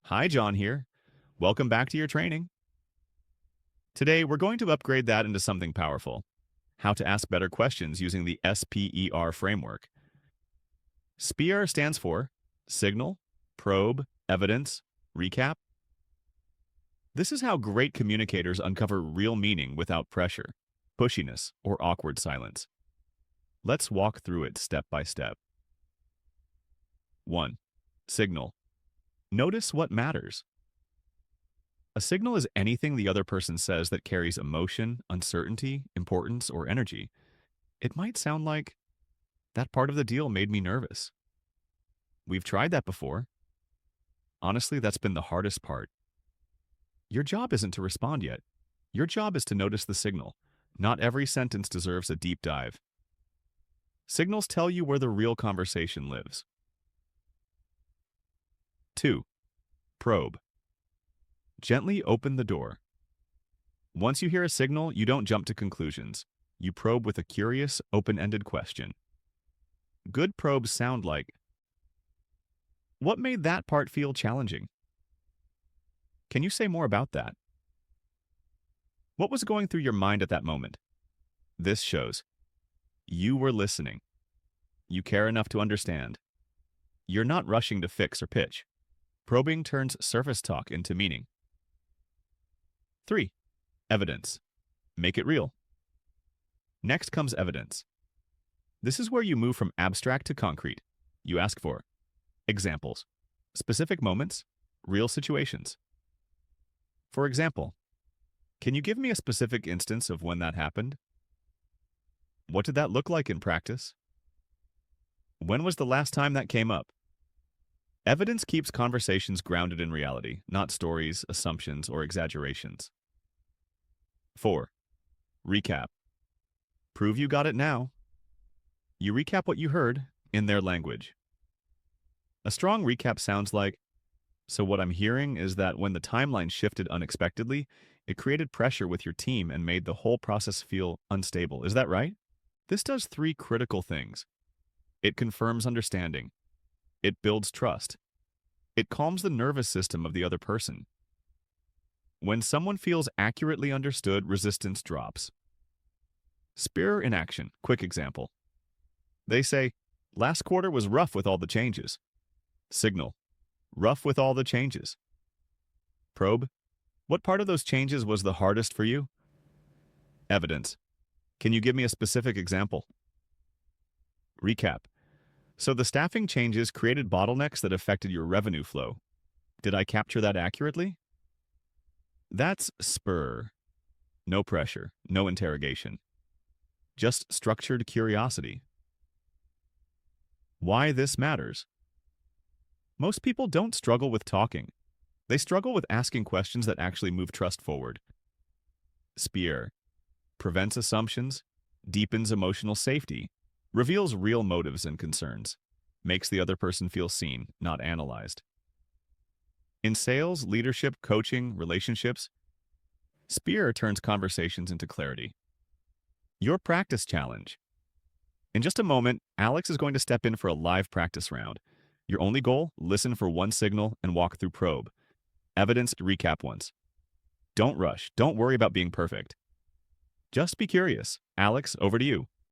Hi, John here. Welcome back to your training. Today, we're going to upgrade that into something powerful. How to ask better questions using the SPER framework. SPER stands for Signal, Probe, Evidence, Recap. This is how great communicators uncover real meaning without pressure, pushiness, or awkward silence. Let's walk through it step by step. 1. Signal. Notice what matters. A signal is anything the other person says that carries emotion, uncertainty, importance, or energy. It might sound like, that part of the deal made me nervous. We've tried that before. Honestly, that's been the hardest part. Your job isn't to respond yet. Your job is to notice the signal. Not every sentence deserves a deep dive. Signals tell you where the real conversation lives. 2. Probe. Gently open the door. Once you hear a signal, you don't jump to conclusions. You probe with a curious, open-ended question. Good probes sound like, what made that part feel challenging? Can you say more about that? What was going through your mind at that moment? This shows you were listening. You care enough to understand. You're not rushing to fix or pitch. Probing turns surface talk into meaning. 3. Evidence. Make it real. Next comes evidence. This is where you move from abstract to concrete. You ask for examples, specific moments, real situations. For example, can you give me a specific instance of when that happened? What did that look like in practice? When was the last time that came up? Evidence keeps conversations grounded in reality, not stories, assumptions, or exaggerations. 4. Recap. Prove you got it now. You recap what you heard in their language. A strong recap sounds like, so what I'm hearing is that when the timeline shifted unexpectedly, it created pressure with your team and made the whole process feel unstable. Is that right? This does 3 critical things. It confirms understanding. It builds trust. It calms the nervous system of the other person. When someone feels accurately understood, resistance drops. SPER in action. Quick example. They say, last quarter was rough with all the changes. Signal. Rough with all the changes. Probe. What part of those changes was the hardest for you? Evidence. Can you give me a specific example? Recap. So the staffing changes created bottlenecks that affected your revenue flow. Did I capture that accurately? That's SPER. No pressure, no interrogation. Just structured curiosity. Why this matters? Most people don't struggle with talking. They struggle with asking questions that actually move trust forward. SPER prevents assumptions, deepens emotional safety, reveals real motives and concerns, makes the other person feel seen, not analyzed. In sales, leadership, coaching, relationships, SPER turns conversations into clarity. Your practice challenge. In just a moment, Alex is going to step in for a live practice round. Your only goal, listen for one signal and walk through probe. Evidence to recap once. Don't rush. Don't worry about being perfect. Just be curious. Alex, over to you.